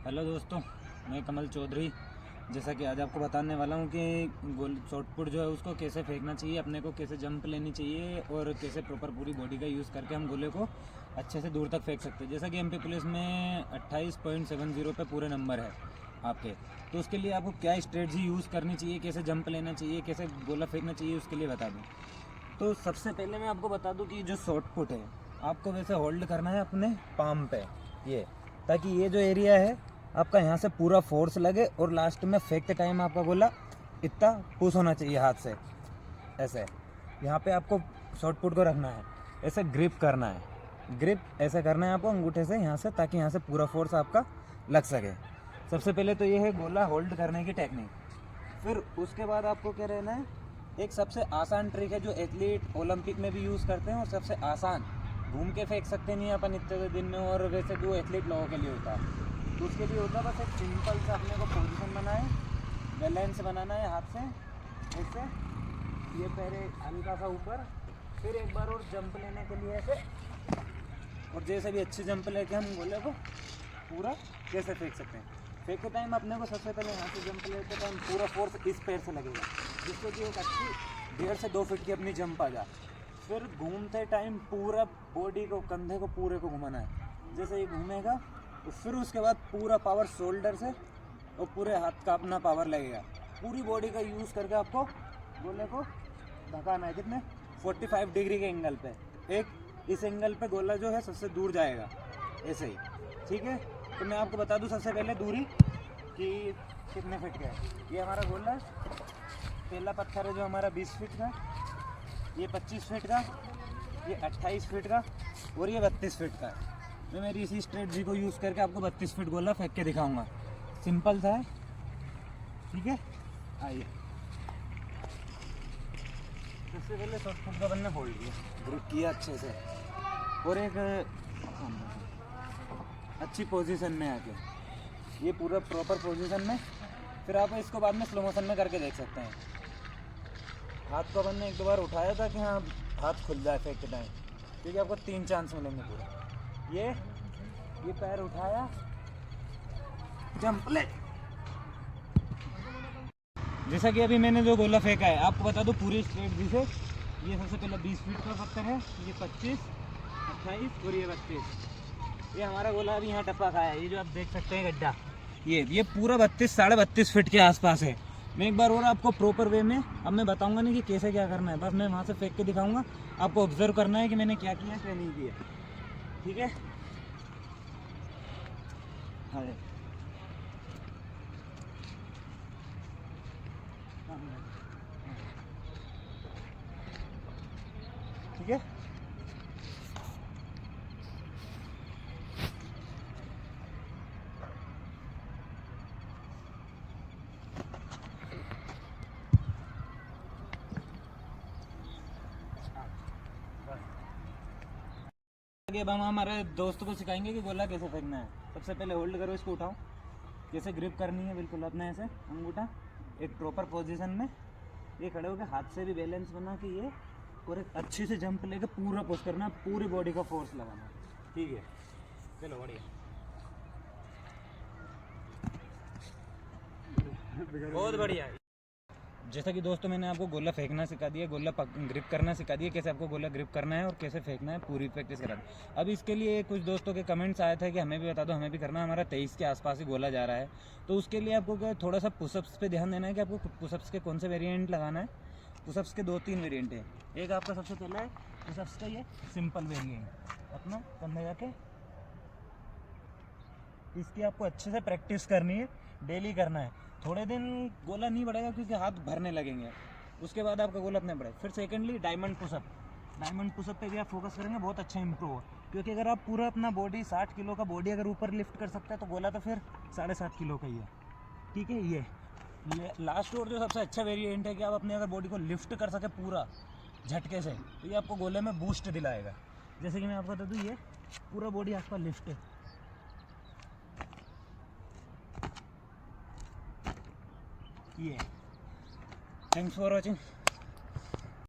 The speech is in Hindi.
हेलो दोस्तों, मैं कमल चौधरी। जैसा कि आज आपको बताने वाला हूँ कि गोल शॉटपुट जो है उसको कैसे फेंकना चाहिए, अपने को कैसे जंप लेनी चाहिए और कैसे प्रॉपर पूरी बॉडी का यूज़ करके हम गोले को अच्छे से दूर तक फेंक सकते हैं। जैसा कि एमपी पुलिस में 28.70 पे पूरे नंबर है आपके, तो उसके लिए आपको क्या स्ट्रेटजी यूज़ करनी चाहिए, कैसे जंप लेना चाहिए, कैसे गोला फेंकना चाहिए, उसके लिए बता दूँ। तो सबसे पहले मैं आपको बता दूँ कि जो शॉटपुट है आपको वैसे होल्ड करना है अपने पाम पे, ये, ताकि ये जो एरिया है आपका यहाँ से पूरा फोर्स लगे और लास्ट में फेंकते टाइम आपका गोला इतना पुश होना चाहिए हाथ से। ऐसे यहाँ पे आपको शॉटपुट को रखना है, ऐसे ग्रिप करना है, ग्रिप ऐसे करना है आपको अंगूठे से यहाँ से, ताकि यहाँ से पूरा फोर्स आपका लग सके। सबसे पहले तो ये है गोला होल्ड करने की टेक्निक। फिर उसके बाद आपको क्या रहना है, एक सबसे आसान ट्रिक है जो एथलीट ओलंपिक में भी यूज़ करते हैं और सबसे आसान, घूम के फेंक सकते नहीं अपन इतने दिन में, और वैसे भी वो एथलीट लोगों के लिए होता है। तो उसके लिए होता है बस एक सिंपल सा अपने को पोजीशन बनाए, बैलेंस बनाना है हाथ से ऐसे, ये पहले हल्का सा ऊपर, फिर एक बार और जंप लेने के लिए ऐसे, और जैसे भी अच्छी जंप लेके हम गोले को पूरा कैसे फेंक सकते हैं। फेंकते टाइम अपने को सबसे पहले यहाँ से जंप लेते टाइम पूरा फोर्स इस पैर से लगेगा, जिससे कि एक अच्छी 1.5 से 2 फीट की अपनी जंप आ जाए। फिर घूमते टाइम पूरा बॉडी को, कंधे को पूरे को घुमाना है। जैसे ये घूमेगा तो फिर उसके बाद पूरा पावर शोल्डर से और पूरे हाथ का अपना पावर लगेगा। पूरी बॉडी का यूज़ करके आपको गोले को धकाना है। कितने 45 डिग्री के एंगल पे, एक इस एंगल पे गोला जो है सबसे दूर जाएगा, ऐसे ही। ठीक है, तो मैं आपको बता दूं सबसे पहले दूरी कि कितने फीट का है। ये हमारा गोला, पहला पत्थर है जो हमारा 20 फीट का, ये 25 फीट का, ये 28 फीट का और ये 32 फीट का है। मैं मेरी इसी स्ट्रेटजी को यूज़ करके आपको 32 फीट गोला फेंक के दिखाऊंगा। सिंपल सा है, ठीक है। आइए, सबसे पहले शॉटपुट का बनने होल्ड किया, ग्रिप किया अच्छे से, और एक अच्छी पोजीशन में आके, ये पूरा प्रॉपर पोजीशन में। फिर आप इसको बाद में स्लो मोशन में करके देख सकते हैं। हाथ को अपन ने 1-2 बार उठाया था कि हाँ हाथ खुल जाए फेंकते टाइम, क्योंकि आपको 3 चांस मिलेंगे पूरा। ये पैर उठाया, जंप ले। जैसा कि अभी मैंने जो गोला फेंका है आपको बता दूं पूरी स्ट्रेटजी से। ये सबसे पहले 20 फीट का पत्थर है, ये 25, 28 और ये 32। ये हमारा गोला अभी यहाँ टप्पा खाया है, ये जो आप देख सकते हैं गड्ढा, ये पूरा 32 साढ़े 32 फीट के आसपास है। मैं एक बार और आपको प्रॉपर वे में, अब मैं बताऊंगा नहीं कि कैसे क्या करना है, बस मैं वहाँ से फेंक के दिखाऊंगा। आपको ऑब्जर्व करना है कि मैंने क्या किया क्या नहीं किया, ठीक है। हाँ, ठीक है। अब हम हमारे दोस्त को सिखाएंगे कि गोला कैसे फेंकना है। सबसे पहले होल्ड करो, इसको उठाओ, कैसे ग्रिप करनी है, बिल्कुल अपने ऐसे अंगूठा एक प्रॉपर पोजीशन में, ये खड़े होकर हाथ से भी बैलेंस बना के ये, और एक अच्छी से जंप लेके पूरा पुश करना, पूरी बॉडी का फोर्स लगाना, ठीक है। चलो बढ़िया, बहुत बढ़िया। जैसा कि दोस्तों मैंने आपको गोला फेंकना सिखा दिया, गोला ग्रिप करना सिखा दिया, कैसे आपको गोला ग्रिप करना है और कैसे फेंकना है, पूरी प्रैक्टिस करा दी। अब इसके लिए कुछ दोस्तों के कमेंट्स आए थे कि हमें भी बता दो, हमें भी करना है, हमारा 23 के आसपास ही गोला जा रहा है। तो उसके लिए आपको क्या थोड़ा सा पुशअप्स पे ध्यान देना है कि आपको पुशअप्स के कौन से वेरिएंट लगाना है। पुशअप्स के 2-3 वेरिएंट है। एक आपका सबसे पहला है पुशअप्स का ये सिंपल वेरिएंट, अपना कंधे जाके, इसकी आपको अच्छे से प्रैक्टिस करनी है, डेली करना है। थोड़े दिन गोला नहीं बढ़ेगा क्योंकि हाथ भरने लगेंगे, उसके बाद आपका गोला अपने बढ़े। फिर secondly diamond pushup, diamond pushup पे भी आप फोकस करेंगे, बहुत अच्छा इंप्रूव हो। क्योंकि अगर आप पूरा अपना बॉडी 60 किलो का बॉडी अगर ऊपर लिफ्ट कर सकते हैं तो गोला तो फिर 7.5 किलो का ही है, ठीक है। ये लास्ट और जो सबसे अच्छा वेरिएंट है कि आप अपने अगर बॉडी को लिफ्ट कर सके पूरा झटके से, तो ये आपको गोले में बूस्ट दिलाएगा। जैसे कि मैं आपको बता दूँ, ये पूरा बॉडी आपका लिफ्ट है, ये। Thanks for watching.